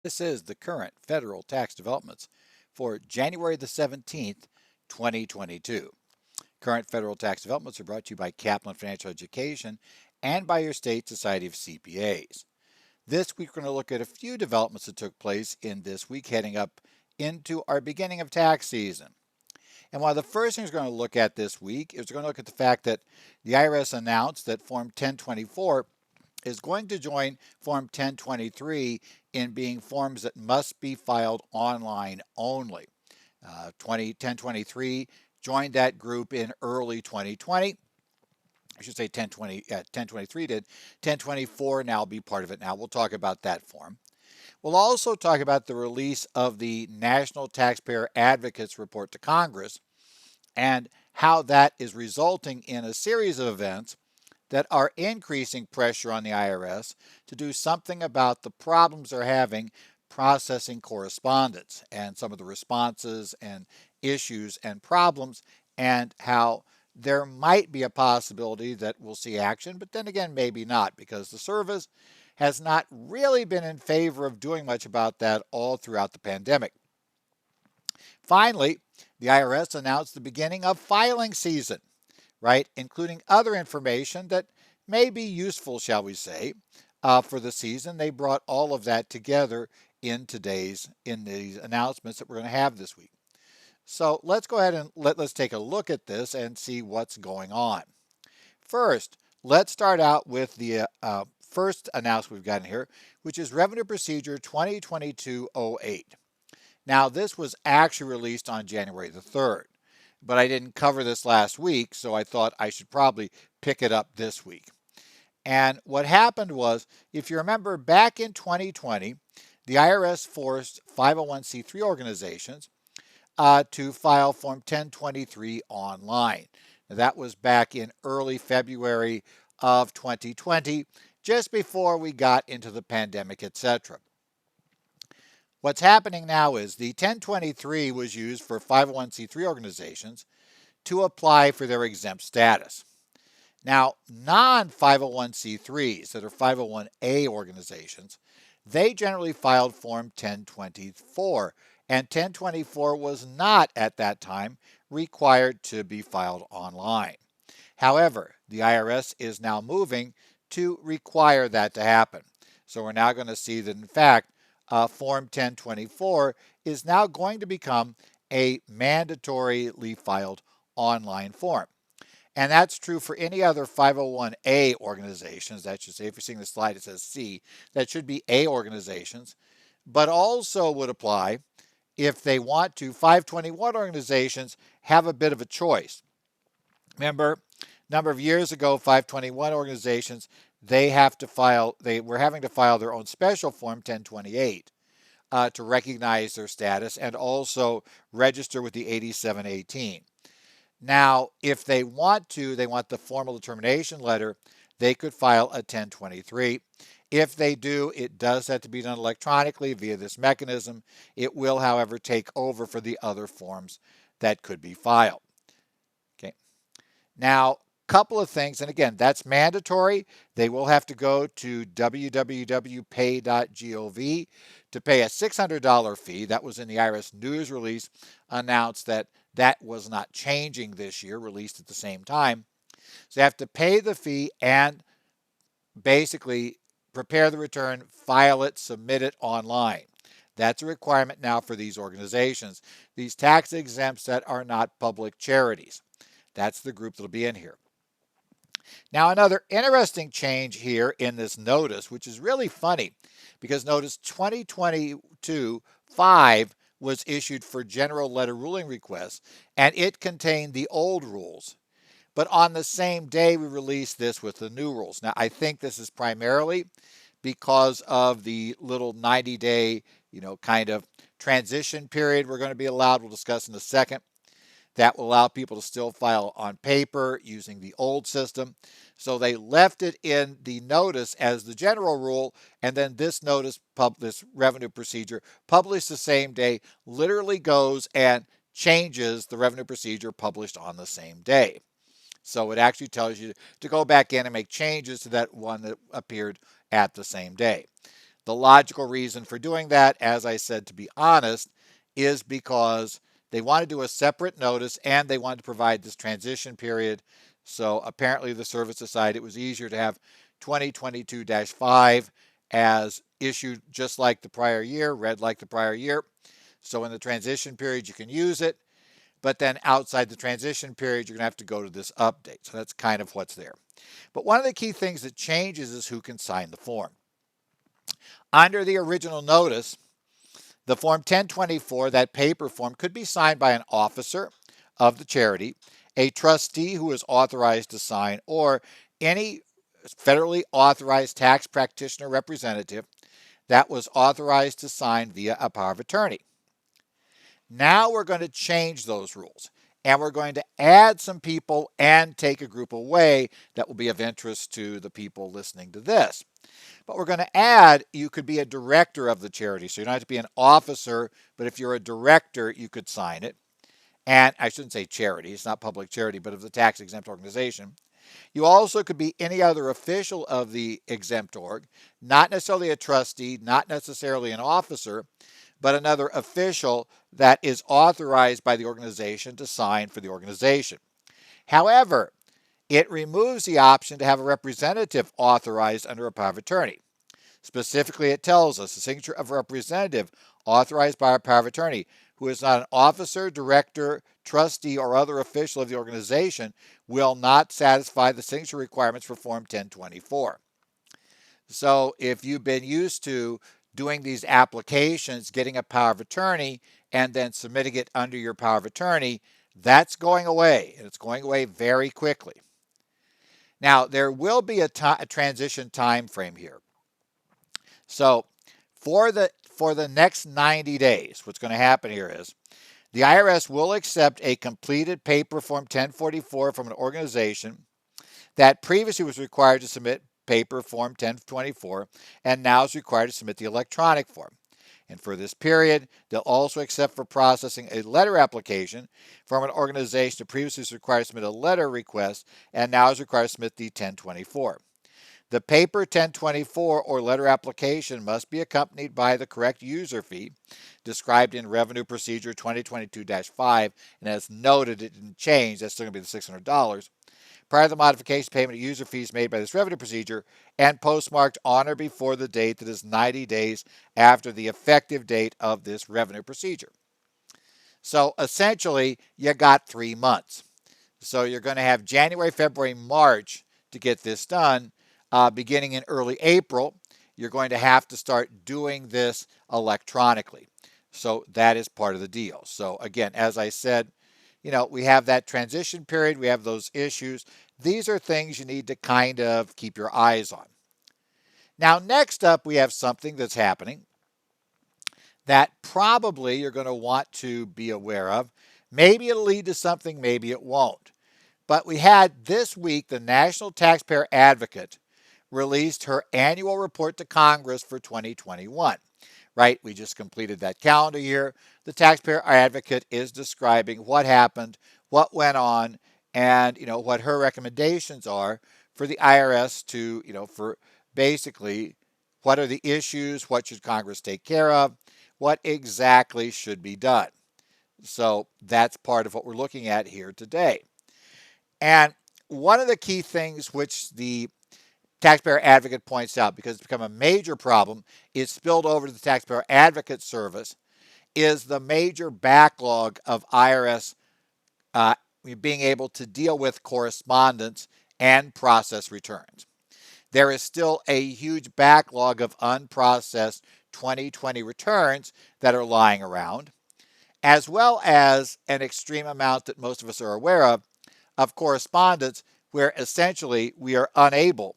This is the current federal tax developments for January the 17th, 2022. Current federal tax developments are brought to you by Kaplan Financial Education and by your state society of CPAs. This week, we're going to look at a few developments that took place in this week heading up into our beginning of tax season. And one of the first things we're going to look at this week is we're going to look at the fact that the IRS announced that Form 1024 is going to join Form 1023 in being forms that must be filed online only. 1023 joined that group in early 2020. I should say 1023 did. 1024 now be part of it now. We'll talk about that form. We'll also talk about the release of the National Taxpayer Advocates Report to Congress and how that is resulting in a series of events that are increasing pressure on the IRS to do something about the problems they're having processing correspondence and some of the responses and issues and problems, and how there might be a possibility that we'll see action, but then again, maybe not, because the service has not really been in favor of doing much about that all throughout the pandemic. Finally, the IRS announced the beginning of filing season, right, including other information that may be useful, shall we say, for the season. They brought all of that together in these announcements that we're going to have this week. So let's go ahead and let's take a look at this and see what's going on. First, let's start out with the first announcement we've got in here, which is Revenue Procedure 2022-08. Now, this was actually released on January the 3rd, but I didn't cover this last week, so I thought I should probably pick it up this week. And what happened was, if you remember, back in 2020, the IRS forced 501c3 organizations to file Form 1023 online. Now, that was back in early February of 2020, just before we got into the pandemic, etc. What's happening now is the 1023 was used for 501c3 organizations to apply for their exempt status. Now, non-501c3s that are 501a organizations, they generally filed Form 1024, and 1024 was not at that time required to be filed online. However, the IRS is now moving to require that to happen. So we're now going to see that, in fact, Form 1024 is now going to become a mandatorily filed online form. And that's true for any other 501A organizations. That should say, if you're seeing the slide, it says C. That should be A organizations, but also would apply if they want to. 521 organizations have a bit of a choice. Remember, a number of years ago, 521 organizations, they were having to file their own special Form 1028 to recognize their status and also register with the 8718. Now, if they want the formal determination letter, they could file a 1023. If they do, it does have to be done electronically via this mechanism. It will, however, take over for the other forms that could be filed. Okay. Now, couple of things, and again, that's mandatory. They will have to go to www.pay.gov to pay a $600 fee. That was in the IRS news release, announced that that was not changing this year, released at the same time. So you have to pay the fee and basically prepare the return, file it, submit it online. That's a requirement now for these organizations. These tax exempts that are not public charities. That's the group that'll be in here. Now, another interesting change here in this notice, which is really funny, because notice 2022-5 was issued for general letter ruling requests, and it contained the old rules. But on the same day, we released this with the new rules. Now, I think this is primarily because of the little 90-day, kind of transition period we're going to be allowed. We'll discuss in a second. That will allow people to still file on paper using the old system. So they left it in the notice as the general rule, and then this notice, this revenue procedure, published the same day, literally goes and changes the revenue procedure published on the same day. So it actually tells you to go back in and make changes to that one that appeared at the same day. The logical reason for doing that, as I said, to be honest, is because they want to do a separate notice and they want to provide this transition period. So apparently the service decided it was easier to have 2022-5 as issued just like the prior year, read like the prior year. So in the transition period, you can use it. But then outside the transition period, you're going to have to go to this update. So that's kind of what's there. But one of the key things that changes is who can sign the form. Under the original notice, the Form 1024, that paper form, could be signed by an officer of the charity, a trustee who is authorized to sign, or any federally authorized tax practitioner representative that was authorized to sign via a power of attorney. Now we're going to change those rules, and we're going to add some people and take a group away that will be of interest to the people listening to this. But we're going to add, you could be a director of the charity. So you don't have to be an officer, but if you're a director, you could sign it. And I shouldn't say charity, it's not public charity, but of the tax exempt organization. You also could be any other official of the exempt org, not necessarily a trustee, not necessarily an officer, but another official that is authorized by the organization to sign for the organization. However, it removes the option to have a representative authorized under a power of attorney. Specifically, it tells us the signature of a representative authorized by a power of attorney who is not an officer, director, trustee, or other official of the organization will not satisfy the signature requirements for Form 1024. So if you've been used to doing these applications, getting a power of attorney, and then submitting it under your power of attorney, that's going away, and it's going away very quickly. Now, there will be a transition time frame here. So for the next 90 days, what's going to happen here is the IRS will accept a completed paper Form 1044 from an organization that previously was required to submit paper Form 1024 and now is required to submit the electronic form. And for this period, they'll also accept for processing a letter application from an organization that previously was required to submit a letter request and now is required to submit the 1024. The paper 1024 or letter application must be accompanied by the correct user fee described in Revenue Procedure 2022-5, and as noted, it didn't change. That's still going to be the $600. Prior to the modification, payment of user fees made by this revenue procedure and postmarked on or before the date that is 90 days after the effective date of this revenue procedure. So essentially, you got 3 months. So you're going to have January, February, March to get this done. Beginning in early April, you're going to have to start doing this electronically. So that is part of the deal. So again, as I said, we have that transition period. We have those issues. These are things you need to kind of keep your eyes on. Now, next up, we have something that's happening that probably you're going to want to be aware of. Maybe it'll lead to something, maybe it won't. But we had this week the National Taxpayer Advocate released her annual report to Congress for 2021. Right? We just completed that calendar year. The Taxpayer Advocate is describing what happened, what went on, and what her recommendations are for the IRS to, for basically what are the issues, what should Congress take care of, what exactly should be done. So that's part of what we're looking at here today. And one of the key things which the Taxpayer Advocate points out, because it's become a major problem, is spilled over to the Taxpayer Advocate Service, is the major backlog of IRS being able to deal with correspondence and process returns. There is still a huge backlog of unprocessed 2020 returns that are lying around, as well as an extreme amount that most of us are aware of correspondence where essentially we are unable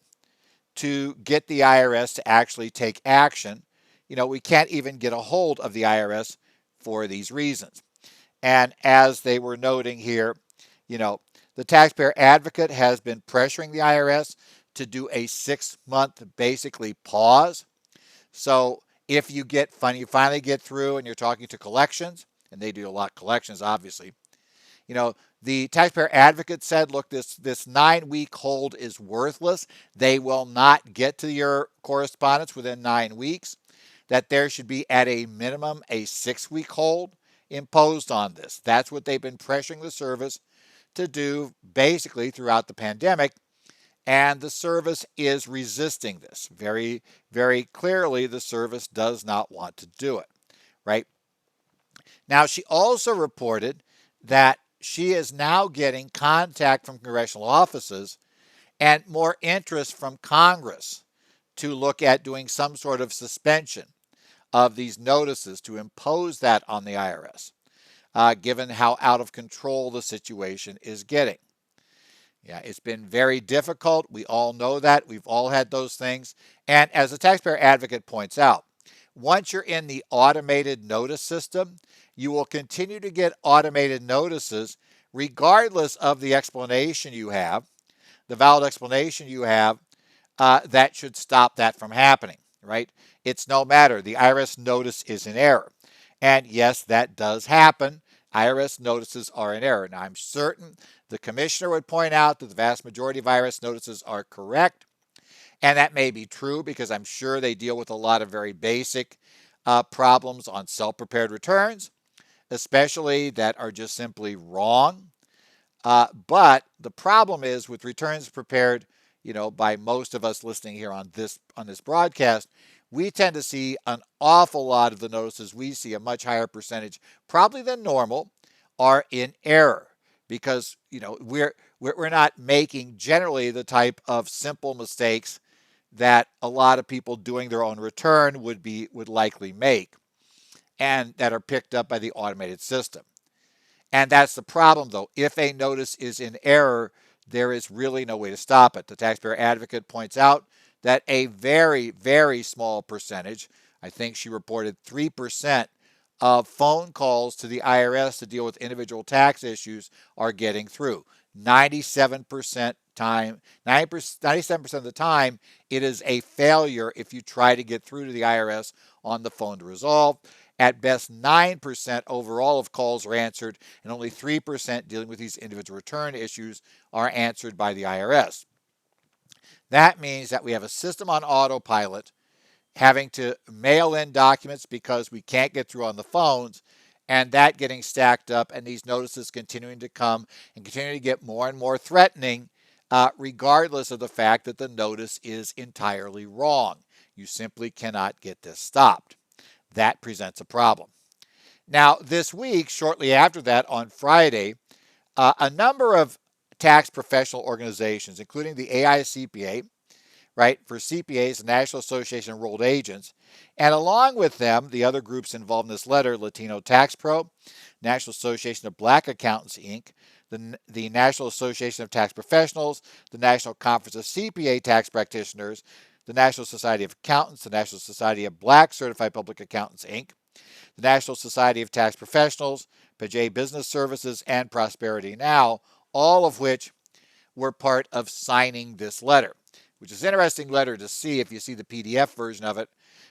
to get the IRS to actually take action. We can't even get a hold of the IRS for these reasons. And as they were noting here, the Taxpayer Advocate has been pressuring the IRS to do a 6-month basically pause. So if you finally get through and you're talking to collections, and they do a lot of collections, obviously, the Taxpayer Advocate said, look, this 9-week hold is worthless. They will not get to your correspondence within 9 weeks. that there should be at a minimum a 6-week hold imposed on this. That's what they've been pressuring the service to do basically throughout the pandemic. And the service is resisting this. Very, very clearly, the service does not want to do it, right? Now, she also reported that she is now getting contact from congressional offices and more interest from Congress to look at doing some sort of suspension of these notices to impose that on the IRS, given how out of control the situation is getting. Yeah, it's been very difficult. We all know that. We've all had those things. And as the taxpayer advocate points out, once you're in the automated notice system, you will continue to get automated notices regardless of the explanation you have, the valid explanation you have, that should stop that from happening, right? It's no matter. The IRS notice is in error. And yes, that does happen. IRS notices are in error. Now, I'm certain the commissioner would point out that the vast majority of IRS notices are correct. And that may be true because I'm sure they deal with a lot of very basic problems on self-prepared returns, especially that are just simply wrong. But the problem is with returns prepared, by most of us listening here on this broadcast, we tend to see an awful lot of the notices we see, a much higher percentage, probably than normal, are in error because we're not making generally the type of simple mistakes that a lot of people doing their own return would likely make, and that are picked up by the automated system. And that's the problem, though. If a notice is in error, there is really no way to stop it. The taxpayer advocate points out that a very, very small percentage, I think she reported 3% of phone calls to the IRS to deal with individual tax issues are getting through. 97% time, 97% of the time, it is a failure if you try to get through to the IRS on the phone to resolve. At best, 9% overall of calls are answered, and only 3% dealing with these individual return issues are answered by the IRS. That means that we have a system on autopilot having to mail in documents because we can't get through on the phones, and that getting stacked up, and these notices continuing to come and continuing to get more and more threatening, regardless of the fact that the notice is entirely wrong. You simply cannot get this stopped. That presents a problem. Now, this week, shortly after that, on Friday, a number of tax professional organizations, including the AICPA, right, for CPAs, the National Association of Enrolled Agents, and along with them, the other groups involved in this letter, Latino Tax Pro, National Association of Black Accountants, Inc., the National Association of Tax Professionals, the National Conference of CPA Tax Practitioners, the National Society of Accountants, the National Society of Black Certified Public Accountants, Inc., the National Society of Tax Professionals, Pajay Business Services, and Prosperity Now, all of which were part of signing this letter, which is an interesting letter to see if you see the PDF version of it,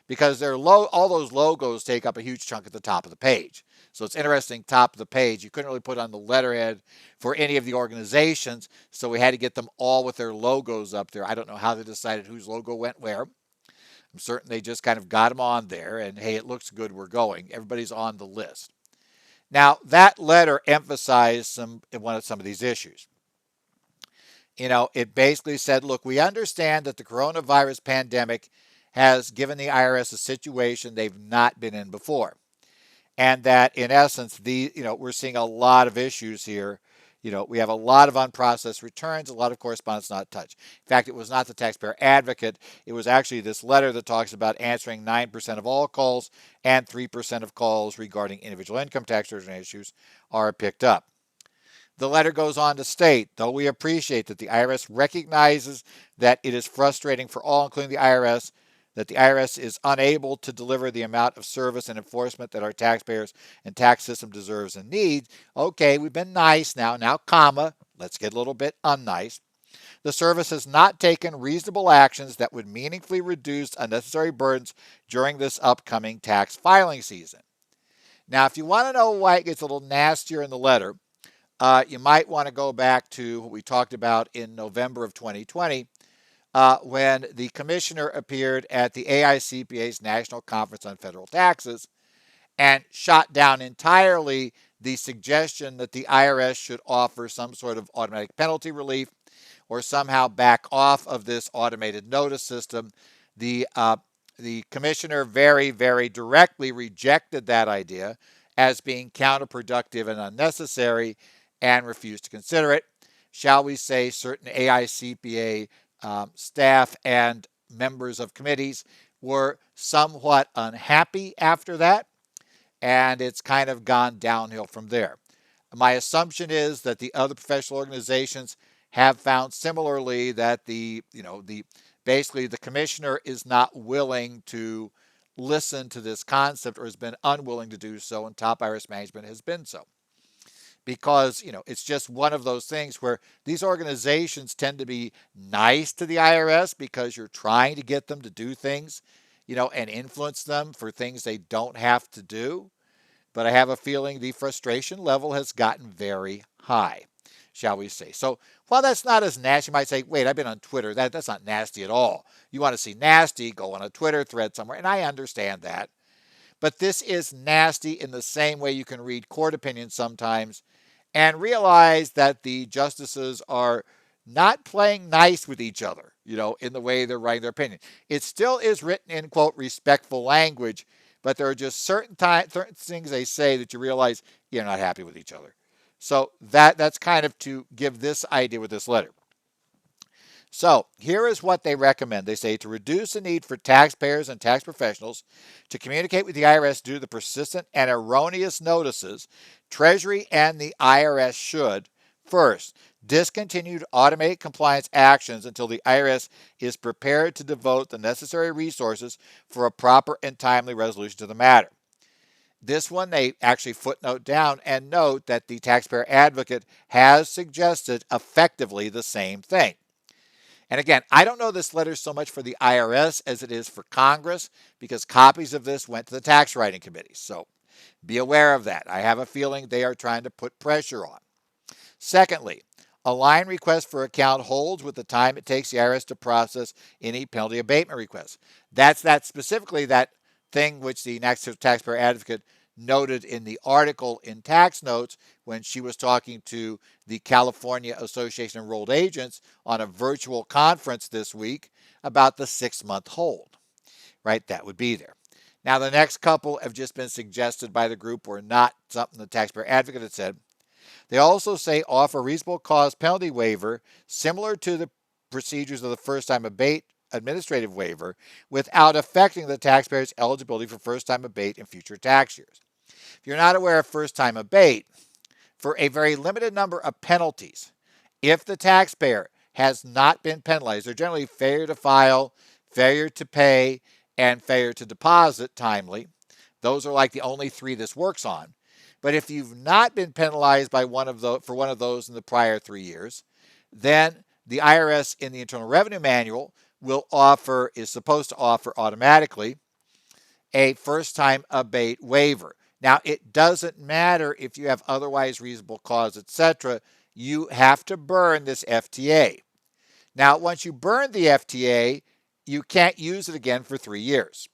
because all those logos take up a huge chunk at the top of the page. So it's interesting, top of the page. You couldn't really put on the letterhead for any of the organizations, so we had to get them all with their logos up there. I don't know how they decided whose logo went where. I'm certain they just kind of got them on there, and hey, it looks good, we're going. Everybody's on the list. Now, that letter emphasized some of these issues. It basically said, look, we understand that the coronavirus pandemic has given the IRS a situation they've not been in before. And that, in essence, we're seeing a lot of issues here. We have a lot of unprocessed returns, a lot of correspondence not touched. In fact, it was not the taxpayer advocate. It was actually this letter that talks about answering 9% of all calls, and 3% of calls regarding individual income tax return issues are picked up. The letter goes on to state, though we appreciate that the IRS recognizes that it is frustrating for all, including the IRS, that the IRS is unable to deliver the amount of service and enforcement that our taxpayers and tax system deserves and needs. Okay, we've been nice now, comma, let's get a little bit unnice. The service has not taken reasonable actions that would meaningfully reduce unnecessary burdens during this upcoming tax filing season. Now, if you want to know why it gets a little nastier in the letter, you might want to go back to what we talked about in November of 2020 when the commissioner appeared at the AICPA's National Conference on Federal Taxes and shot down entirely the suggestion that the IRS should offer some sort of automatic penalty relief or somehow back off of this automated notice system. The the commissioner very, very directly rejected that idea as being counterproductive and unnecessary and refused to consider it. Shall we say certain AICPA staff and members of committees were somewhat unhappy after that, and it's kind of gone downhill from there. My assumption is that the other professional organizations have found similarly that the basically the commissioner is not willing to listen to this concept or has been unwilling to do so, and top IRS management has been so. Because it's just one of those things where these organizations tend to be nice to the IRS because you're trying to get them to do things, and influence them for things they don't have to do. But I have a feeling the frustration level has gotten very high, shall we say. So while that's not as nasty, you might say, wait, I've been on Twitter. That's not nasty at all. You want to see nasty, go on a Twitter thread somewhere. And I understand that. But this is nasty in the same way you can read court opinions sometimes and realize that the justices are not playing nice with each other, in the way they're writing their opinion. It still is written in, quote, respectful language, but there are just certain things they say that you realize you're not happy with each other. So that's kind of to give this idea with this letter. So here is what they recommend. They say to reduce the need for taxpayers and tax professionals to communicate with the IRS due to the persistent and erroneous notices, Treasury and the IRS should, first, discontinue automated compliance actions until the IRS is prepared to devote the necessary resources for a proper and timely resolution to the matter. This one they actually footnote down and note that the taxpayer advocate has suggested effectively the same thing. And again, I don't know this letter so much for the IRS as it is for Congress, because copies of this went to the tax writing committee. So be aware of that. I have a feeling they are trying to put pressure on. Secondly, align requests for account holds with the time it takes the IRS to process any penalty abatement requests. That's specifically that thing which the taxpayer advocate noted in the article in Tax Notes when she was talking to the California Association of Enrolled Agents on a virtual conference this week about the 6-month hold, right? That would be there. Now, the next couple have just been suggested by the group were not something the taxpayer advocate had said. They also say offer reasonable cause penalty waiver similar to the procedures of the first-time abate administrative waiver without affecting the taxpayer's eligibility for first-time abate in future tax years. If you're not aware of first-time abate, for a very limited number of penalties, if the taxpayer has not been penalized, they're generally failure to file, failure to pay, and failure to deposit timely. Those are like the only three this works on. But if you've not been penalized by one of those in the prior 3 years, then the IRS in the Internal Revenue Manual is supposed to offer automatically a first-time abate waiver. Now, it doesn't matter if you have otherwise reasonable cause, etc. You have to burn this FTA. Now, once you burn the FTA, you can't use it again for 3 years.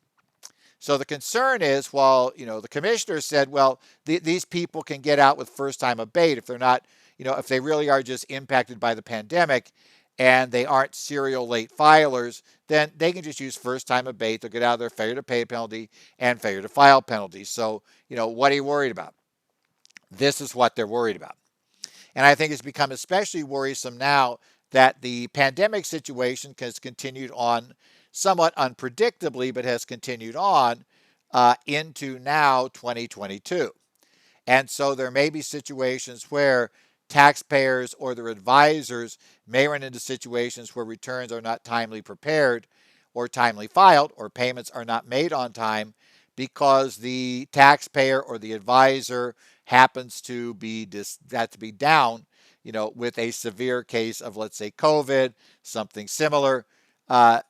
So the concern is, while the commissioner said, well, these people can get out with first-time abate if they're not, if they really are just impacted by the pandemic and they aren't serial late filers, then they can just use first-time abate. They'll get out of their failure to pay penalty and failure to file penalty. So, what are you worried about? This is what they're worried about. And I think it's become especially worrisome now that the pandemic situation has continued on somewhat unpredictably, but has continued on into now 2022. And so there may be situations where taxpayers or their advisors may run into situations where returns are not timely prepared or timely filed, or payments are not made on time because the taxpayer or the advisor happens to be down, with a severe case of, let's say, COVID, something similar, at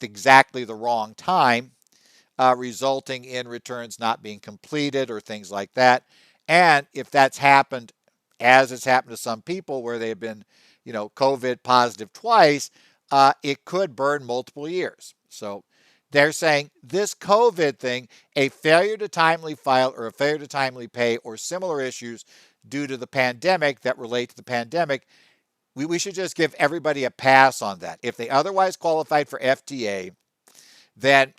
exactly the wrong time, resulting in returns not being completed or things like that. And if that's happened, as it's happened to some people where they've been, COVID positive twice, it could burn multiple years. So they're saying this COVID thing, a failure to timely file or a failure to timely pay or similar issues due to the pandemic that relate to the pandemic, we should just give everybody a pass on that. If they otherwise qualified for FTA, then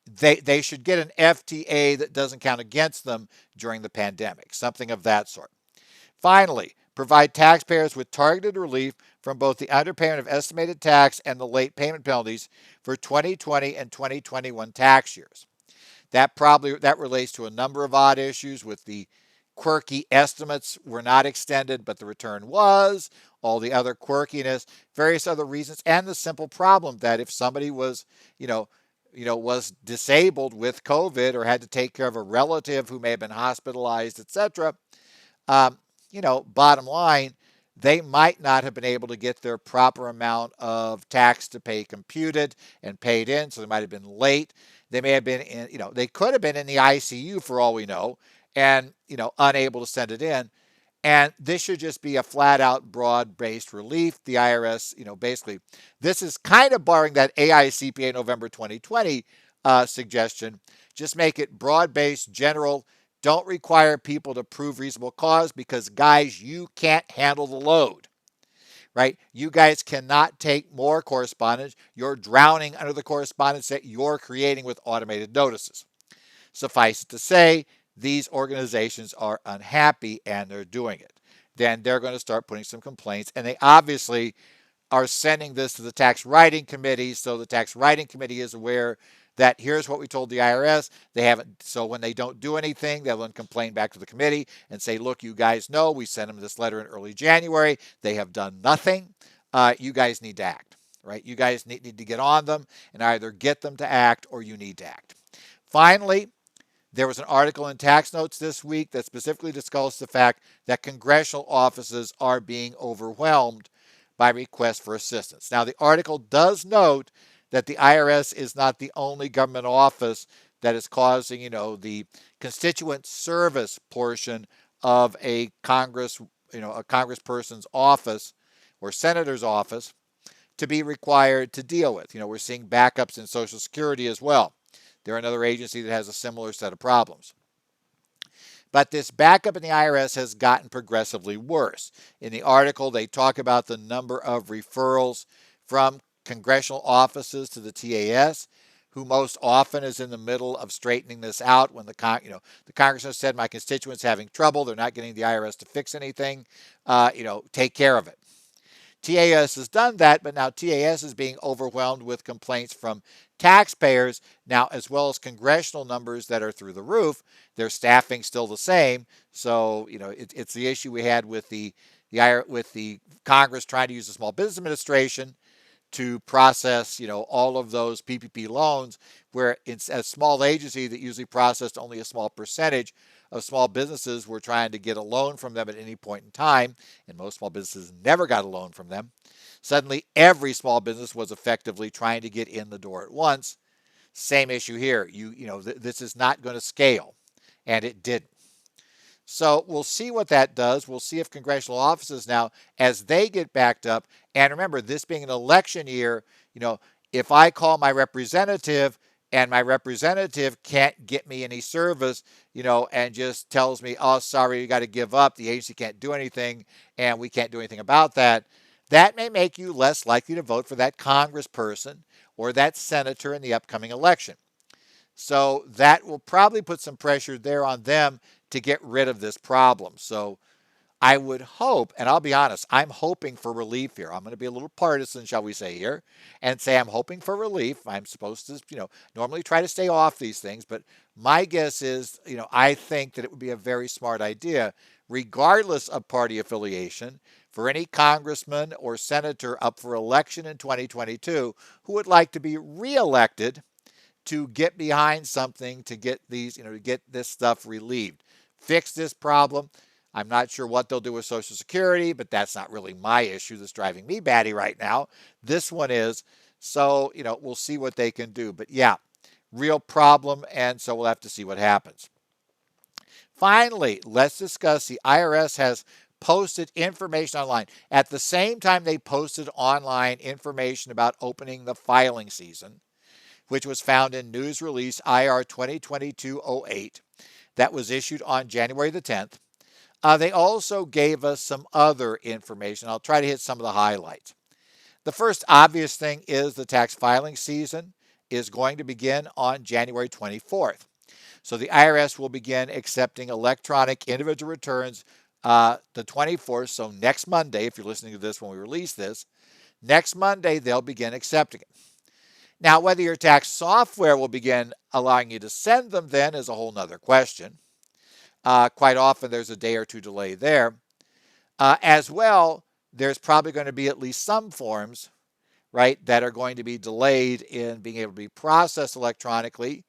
they should get an FTA that doesn't count against them during the pandemic, something of that sort. Finally, provide taxpayers with targeted relief from both the underpayment of estimated tax and the late payment penalties for 2020 and 2021 tax years. That relates to a number of odd issues with the quirky estimates were not extended, but the return was, all the other quirkiness, various other reasons, and the simple problem that if somebody was, you know, was disabled with COVID or had to take care of a relative who may have been hospitalized, etc., um, bottom line, they might not have been able to get their proper amount of tax to pay computed and paid in, so they might have been late. They may have been in, they could have been in the ICU for all we know, and, unable to send it in. And this should just be a flat out broad based relief. The IRS, basically, this is kind of borrowing that AICPA November 2020 suggestion. Just make it broad based, general. Don't require people to prove reasonable cause because, guys, you can't handle the load, right? You guys cannot take more correspondence. You're drowning under the correspondence that you're creating with automated notices. Suffice it to say, these organizations are unhappy and they're doing it. Then they're going to start putting some complaints, and they obviously are sending this to the tax writing committee, so the tax writing committee is aware that here's what we told the IRS. They haven't, so when they don't do anything, they'll then complain back to the committee and say, look, you guys know we sent them this letter in early January. They have done nothing. You guys need to act, right? You guys need to get on them and either get them to act or you need to act. Finally, there was an article in Tax Notes this week that specifically discussed the fact that congressional offices are being overwhelmed by requests for assistance. Now, the article does note that the IRS is not the only government office that is causing, the constituent service portion of a congressperson's office or senator's office to be required to deal with. We're seeing backups in Social Security as well. They're another agency that has a similar set of problems. But this backup in the IRS has gotten progressively worse. In the article, they talk about the number of referrals from congressional offices to the TAS, who most often is in the middle of straightening this out when the congressman said, my constituents having trouble, they're not getting the IRS to fix anything, take care of it. TAS has done that, but now TAS is being overwhelmed with complaints from taxpayers now, as well as congressional numbers that are through the roof. Their staffing still the same, so it's the issue we had with the Congress trying to use the Small Business Administration to process all of those PPP loans, where it's a small agency that usually processed only a small percentage of small businesses were trying to get a loan from them at any point in time, and most small businesses never got a loan from them. Suddenly, every small business was effectively trying to get in the door at once. Same issue here. This is not going to scale, and it didn't. So we'll see what that does. We'll see if congressional offices now, as they get backed up, and remember, this being an election year, if I call my representative and my representative can't get me any service, and just tells me, oh, sorry, you got to give up, the agency can't do anything, and we can't do anything about that, that may make you less likely to vote for that congressperson or that senator in the upcoming election. So that will probably put some pressure there on them to get rid of this problem. So I would hope, and I'll be honest, I'm hoping for relief here. I'm going to be a little partisan, shall we say here, and say I'm hoping for relief. I'm supposed to, normally try to stay off these things, but my guess is, I think that it would be a very smart idea, regardless of party affiliation, for any congressman or senator up for election in 2022 who would like to be reelected to get behind something to get these, to get this stuff relieved. Fix this problem. I'm not sure what they'll do with Social Security, but that's not really my issue that's driving me batty right now. This one is. So, we'll see what they can do. But yeah, real problem, and so we'll have to see what happens. Finally, let's discuss the IRS has posted information online. At the same time they posted online information about opening the filing season, which was found in News Release IR 2022-08 that was issued on January the 10th. They also gave us some other information. I'll try to hit some of the highlights. The first obvious thing is the tax filing season is going to begin on January 24th. So the IRS will begin accepting electronic individual returns the 24th. So next Monday, if you're listening to this when we release this, next Monday they'll begin accepting it. Now, whether your tax software will begin allowing you to send them then is a whole nother question. Quite often there's a day or two delay there. As well, there's probably going to be at least some forms, right, that are going to be delayed in being able to be processed electronically,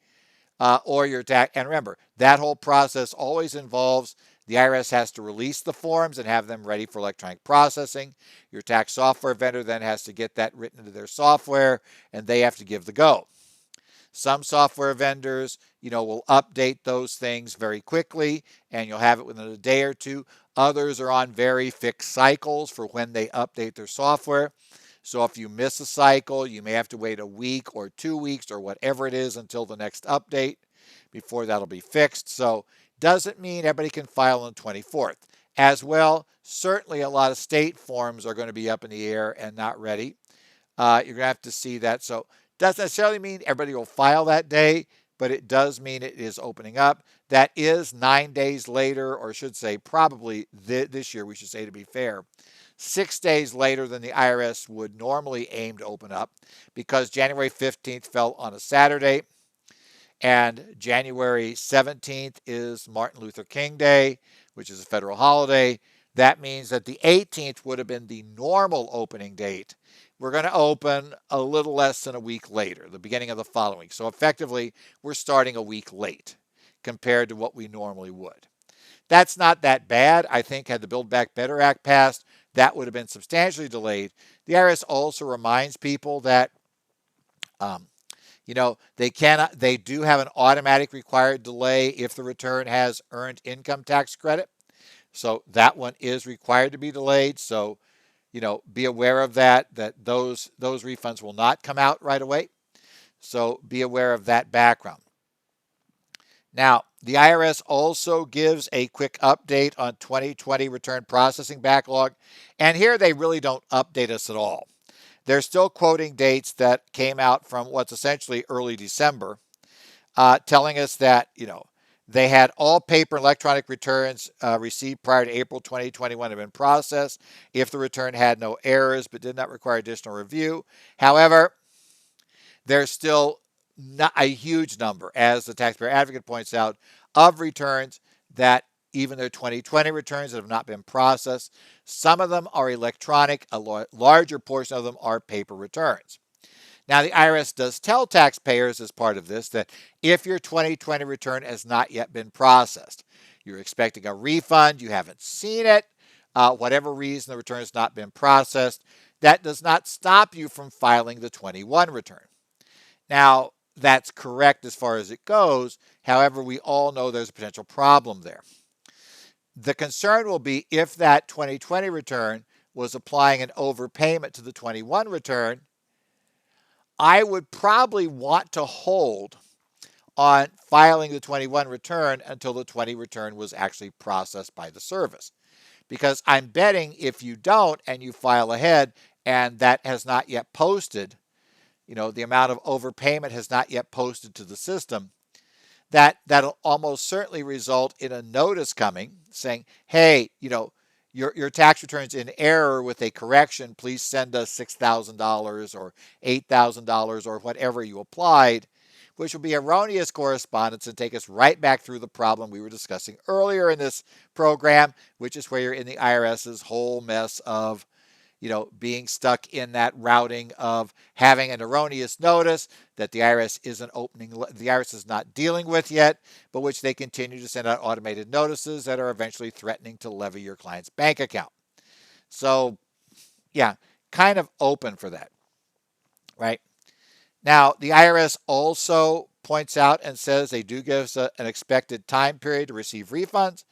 or your tax. And remember, that whole process always involves the IRS has to release the forms and have them ready for electronic processing. Your tax software vendor then has to get that written into their software, and they have to give the go. Some software vendors, will update those things very quickly, and you'll have it within a day or two. Others are on very fixed cycles for when they update their software. So if you miss a cycle, you may have to wait a week or 2 weeks or whatever it is until the next update before that'll be fixed. So doesn't mean everybody can file on the 24th. As well, certainly a lot of state forms are going to be up in the air and not ready. You're going to have to see that. So doesn't necessarily mean everybody will file that day, but it does mean it is opening up. That is 9 days later, or I should say probably this year, we should say to be fair, 6 days later than the IRS would normally aim to open up, because January 15th fell on a Saturday, and January 17th is Martin Luther King Day, which is a federal holiday. That means that the 18th would have been the normal opening date. We're going to open a little less than a week later, the beginning of the following week. So effectively, we're starting a week late compared to what we normally would. That's not that bad. I think had the Build Back Better Act passed, that would have been substantially delayed. The IRS also reminds people that they do have an automatic required delay if the return has earned income tax credit. So that one is required to be delayed. So, be aware of that those refunds will not come out right away. So be aware of that background. Now, the IRS also gives a quick update on 2020 return processing backlog. And here they really don't update us at all. They're still quoting dates that came out from what's essentially early December, telling us that, they had all paper and electronic returns received prior to April 2021 have been processed if the return had no errors but did not require additional review. However, there's still not a huge number, as the taxpayer advocate points out, of returns that even their 2020 returns that have not been processed. Some of them are electronic, a larger portion of them are paper returns. Now, the IRS does tell taxpayers as part of this that if your 2020 return has not yet been processed, you're expecting a refund, you haven't seen it, whatever reason the return has not been processed, that does not stop you from filing the 21 return. Now, that's correct as far as it goes. However, we all know there's a potential problem there. The concern will be if that 2020 return was applying an overpayment to the 21 return, I would probably want to hold on filing the 21 return until the 20 return was actually processed by the service. Because I'm betting if you don't and you file ahead and that has not yet posted, the amount of overpayment has not yet posted to the system, that'll almost certainly result in a notice coming saying, hey, your tax return's in error with a correction. Please send us $6,000 or $8,000 or whatever you applied, which will be erroneous correspondence and take us right back through the problem we were discussing earlier in this program, which is where you're in the IRS's whole mess of being stuck in that routing of having an erroneous notice that the IRS is not dealing with yet, but which they continue to send out automated notices that are eventually threatening to levy your client's bank account. So, yeah, kind of open for that, right? Now, the IRS also points out and says they do give us an expected time period to receive refunds.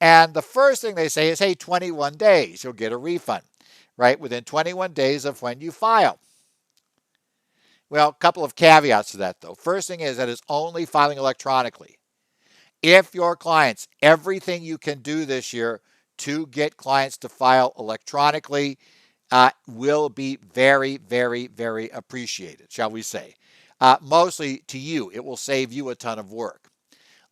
And the first thing they say is, hey, 21 days, you'll get a refund, right? Within 21 days of when you file. Well, a couple of caveats to that, though. First thing is that it's only filing electronically. If your clients, everything you can do this year to get clients to file electronically will be very, very, very appreciated, shall we say. Mostly to you, it will save you a ton of work.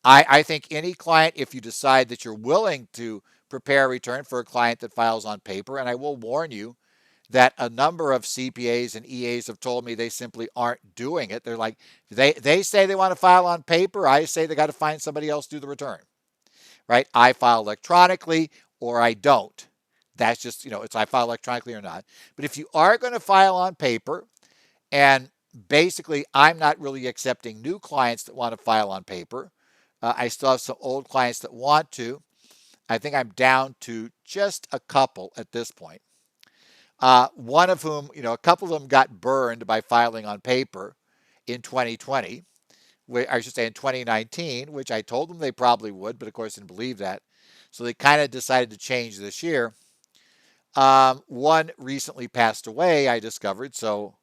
I think any client, if you decide that you're willing to prepare a return for a client that files on paper, and I will warn you that a number of CPAs and EAs have told me they simply aren't doing it. They're like, they say they want to file on paper. I say they got to find somebody else to do the return, right? I file electronically or I don't. That's just, it's I file electronically or not. But if you are going to file on paper, and basically I'm not really accepting new clients that want to file on paper. I still have some old clients that want to. I think I'm down to just a couple at this point. One of whom, a couple of them got burned by filing on paper in 2020. I should say in 2019, which I told them they probably would, but of course didn't believe that. So they kind of decided to change this year. One recently passed away, I discovered. So,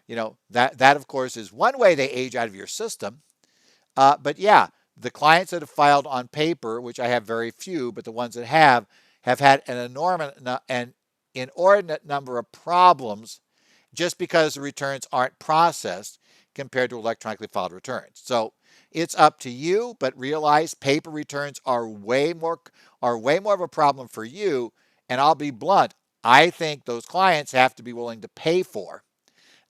that of course is one way they age out of your system. But yeah, the clients that have filed on paper, which I have very few, but the ones that have had an inordinate number of problems just because the returns aren't processed compared to electronically filed returns. So it's up to you, but realize paper returns are way more of a problem for you. And I'll be blunt, I think those clients have to be willing to pay for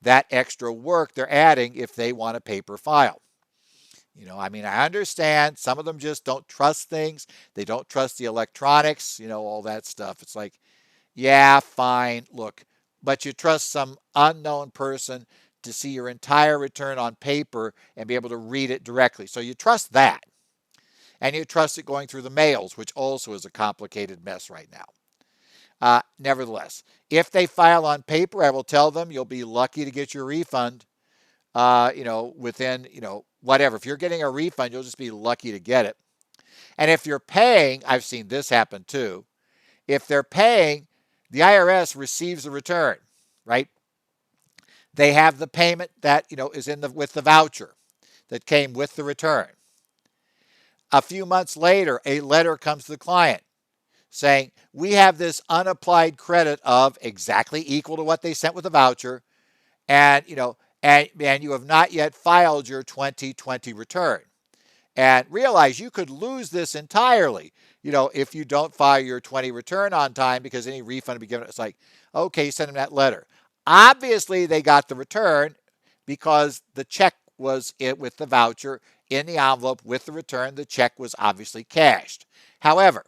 that extra work they're adding if they want a paper file. I understand some of them just don't trust things. They don't trust the electronics, all that stuff. It's like, yeah, fine. Look, but you trust some unknown person to see your entire return on paper and be able to read it directly. So you trust that. And you trust it going through the mails, which also is a complicated mess right now. Nevertheless, if they file on paper, I will tell them you'll be lucky to get your refund, within, whatever. If you're getting a refund, you'll just be lucky to get it. And if you're paying, I've seen this happen too. If they're paying, the IRS receives the return, right? They have the payment that, is with the voucher that came with the return. A few months later, a letter comes to the client saying, we have this unapplied credit of exactly equal to what they sent with the voucher. And, and you have not yet filed your 2020 return. And realize you could lose this entirely, if you don't file your 20 return on time because any refund will be given. It's like, okay, send them that letter. Obviously, they got the return because the check was with the voucher in the envelope with the return. The check was obviously cashed. However,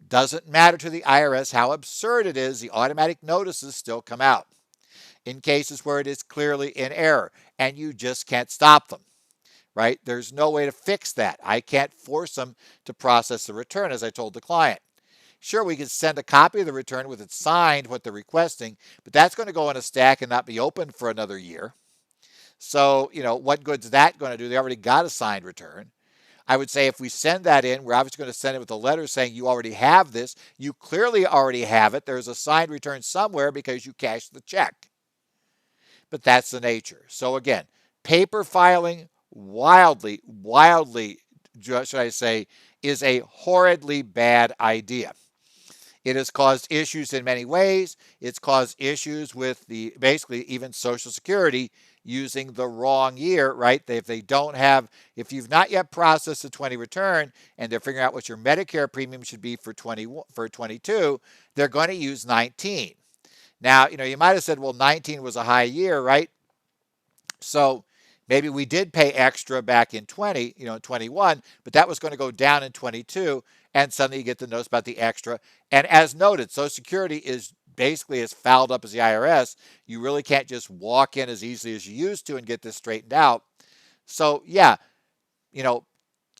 doesn't matter to the IRS how absurd it is, the automatic notices still come out in cases where it is clearly in error, and you just can't stop them, right? There's no way to fix that. I can't force them to process the return, as I told the client. Sure, we can send a copy of the return with it signed, what they're requesting, but that's going to go in a stack and not be open for another year. So, what good's that going to do? They already got a signed return. I would say if we send that in, we're obviously going to send it with a letter saying you already have this. You clearly already have it. There's a signed return somewhere because you cashed the check. But that's the nature. So again, paper filing wildly, should I say, is a horridly bad idea. It has caused issues in many ways. It's caused issues with basically even Social Security using the wrong year, right? If you've not yet processed the 20 return and they're figuring out what your Medicare premium should be for 22, they're going to use 19. Now, you might have said, well, 19 was a high year, right? So maybe we did pay extra back in 21, but that was going to go down in 22, and suddenly you get the notice about the extra. And as noted, Social Security is basically as fouled up as the IRS. You really can't just walk in as easily as you used to and get this straightened out. So yeah,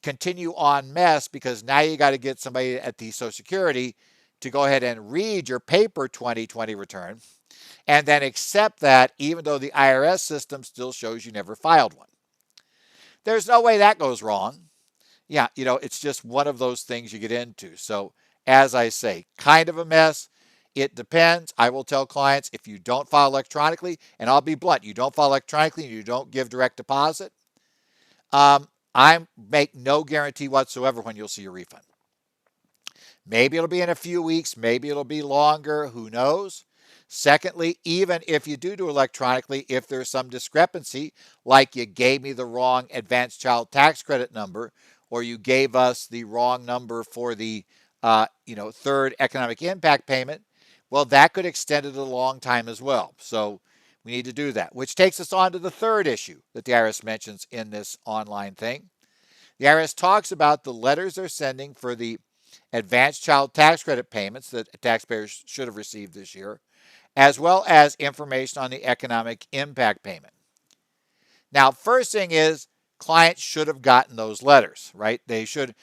continue on mess, because now you got to get somebody at the Social Security to go ahead and read your paper 2020 return and then accept that even though the IRS system still shows you never filed one. There's no way that goes wrong. Yeah, it's just one of those things you get into. So, as I say, kind of a mess. It depends. I will tell clients if you don't file electronically, and I'll be blunt, you don't file electronically and you don't give direct deposit, I make no guarantee whatsoever when you'll see your refund. Maybe it'll be in a few weeks, maybe it'll be longer, who knows? Secondly, even if you do electronically, if there's some discrepancy, like you gave me the wrong advanced child tax credit number, or you gave us the wrong number for the third economic impact payment, well, that could extend it a long time as well. So we need to do that, which takes us on to the third issue that the IRS mentions in this online thing. The IRS talks about the letters they're sending for the advanced child tax credit payments that taxpayers should have received this year, as well as information on the economic impact payment. Now, first thing is clients should have gotten those letters, right? They should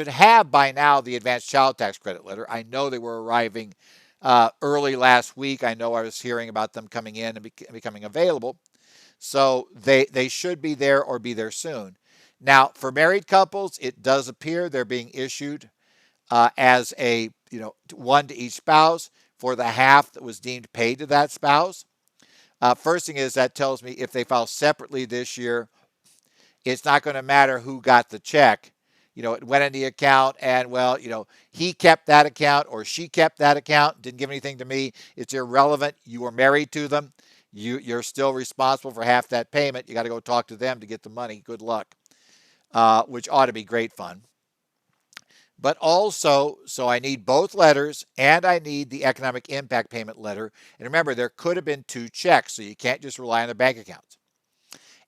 have by now the advanced child tax credit letter. I know they were arriving early last week. I know I was hearing about them coming in and becoming available. So they should be there or be there soon. Now, for married couples, it does appear they're being issued as a one to each spouse for the half that was deemed paid to that spouse. First thing is that tells me if they file separately this year, it's not going to matter who got the check. It went in the account and, well, he kept that account or she kept that account, didn't give anything to me. It's irrelevant. You were married to them. You're still responsible for half that payment. You got to go talk to them to get the money. Good luck, which ought to be great fun. But also, so I need both letters and I need the economic impact payment letter. And remember, there could have been two checks, so you can't just rely on their bank accounts.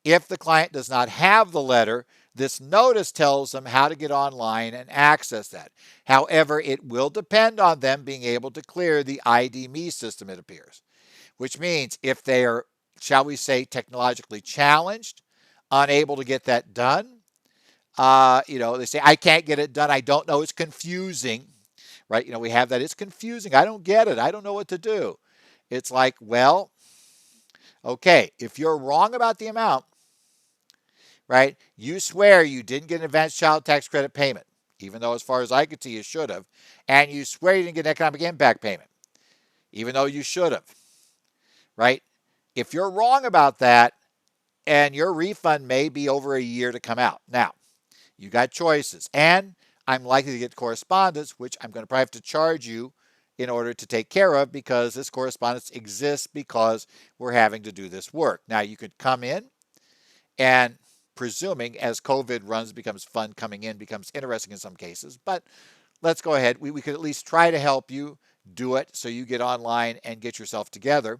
If the client does not have the letter, this notice tells them how to get online and access that. However, it will depend on them being able to clear the ID.me system, it appears, which means if they are, shall we say, technologically challenged, unable to get that done, they say, I can't get it done. I don't know. It's confusing, right? We have that. It's confusing. I don't get it. I don't know what to do. It's like, well, okay, if you're wrong about the amount, right, you swear you didn't get an advanced child tax credit payment, even though as far as I could see you should have, and you swear you didn't get an economic impact payment, even though you should have, right? If you're wrong about that, and your refund may be over a year to come out. Now, you got choices, and I'm likely to get correspondence, which I'm going to probably have to charge you in order to take care of because this correspondence exists because we're having to do this work. Now, you could come in and presuming as COVID runs becomes fun coming in, becomes interesting in some cases, but let's go ahead. We could at least try to help you do it so you get online and get yourself together.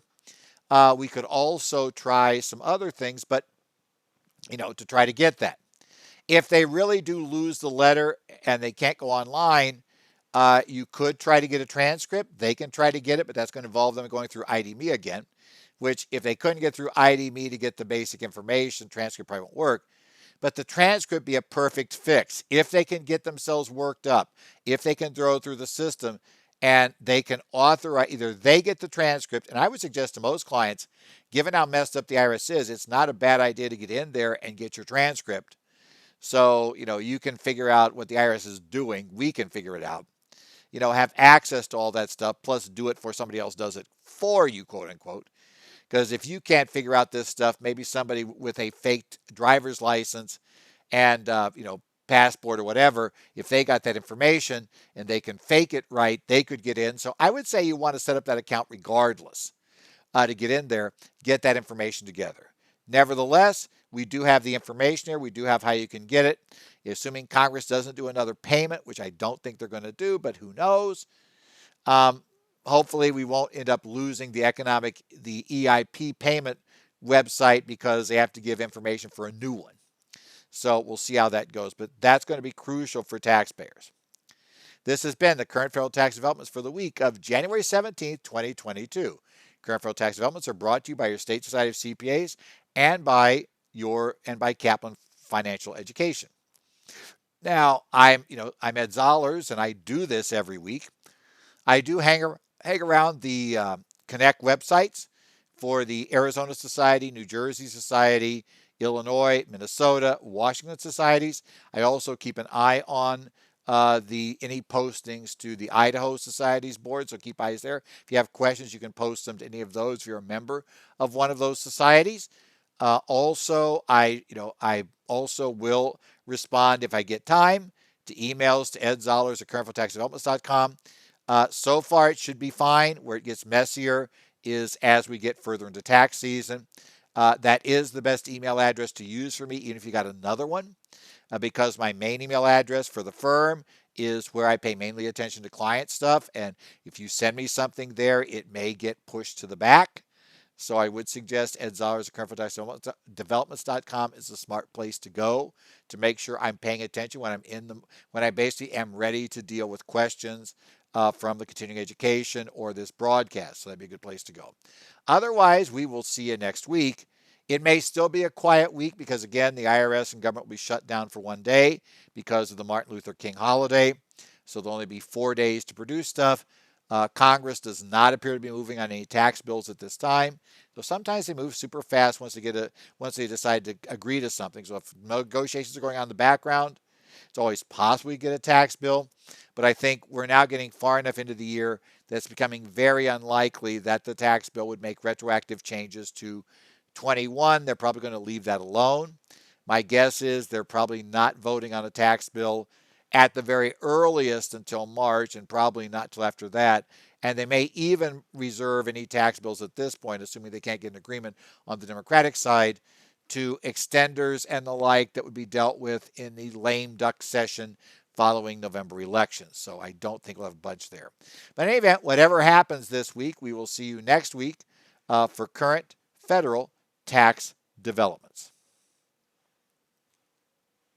We could also try some other things, but to try to get that. If they really do lose the letter and they can't go online, you could try to get a transcript. They can try to get it, but that's going to involve them going through ID.me again, which if they couldn't get through ID.me to get the basic information, transcript probably won't work. But the transcript be a perfect fix. If they can get themselves worked up, if they can throw it through the system and they can authorize, either they get the transcript, and I would suggest to most clients, given how messed up the IRS is, it's not a bad idea to get in there and get your transcript. So, you can figure out what the IRS is doing. We can figure it out. Have access to all that stuff, plus do it for somebody else does it for you, quote unquote. Because if you can't figure out this stuff, maybe somebody with a faked driver's license and, passport or whatever, if they got that information and they can fake it right, they could get in. So I would say you want to set up that account regardless to get in there, get that information together. Nevertheless, we do have the information here. We do have how you can get it. Assuming Congress doesn't do another payment, which I don't think they're going to do, but who knows? Hopefully we won't end up losing the EIP payment website because they have to give information for a new one. So we'll see how that goes, but that's going to be crucial for taxpayers. This has been the current federal tax developments for the week of January 17th, 2022. Current federal tax developments are brought to you by your state society of CPAs and by Kaplan Financial Education. Now, I'm Ed Zollers, and I do this every week. I do hang around the Connect websites for the Arizona Society, New Jersey Society, Illinois, Minnesota, Washington societies. I also keep an eye on any postings to the Idaho Societies board, so keep eyes there. If you have questions, you can post them to any of those if you're a member of one of those societies. I also will respond if I get time to emails to edzollers at currentfiletaxdevelopments.com. So far, it should be fine. Where it gets messier is as we get further into tax season. That is the best email address to use for me, even if you got another one, because my main email address for the firm is where I pay mainly attention to client stuff. And if you send me something there, it may get pushed to the back. So I would suggest Ed Zollers at currentfiletaxdevelopments.com is a smart place to go to make sure I'm paying attention when I basically am ready to deal with questions from the continuing education or this broadcast. So that'd be a good place to go. Otherwise, we will see you next week. It may still be a quiet week because, again, the IRS and government will be shut down for one day because of the Martin Luther King holiday. So there'll only be 4 days to produce stuff. Congress does not appear to be moving on any tax bills at this time. So sometimes they move super fast once they decide to agree to something. So if negotiations are going on in the background, it's always possible you get a tax bill. But I think we're now getting far enough into the year that it's becoming very unlikely that the tax bill would make retroactive changes to 21. They're probably going to leave that alone. My guess is they're probably not voting on a tax bill at the very earliest until March, and probably not till after that. And they may even reserve any tax bills at this point, assuming they can't get an agreement on the Democratic side, to extenders and the like that would be dealt with in the lame duck session following November elections. So I don't think we'll have a budge there. But in any event, whatever happens this week, we will see you next week for current federal tax developments.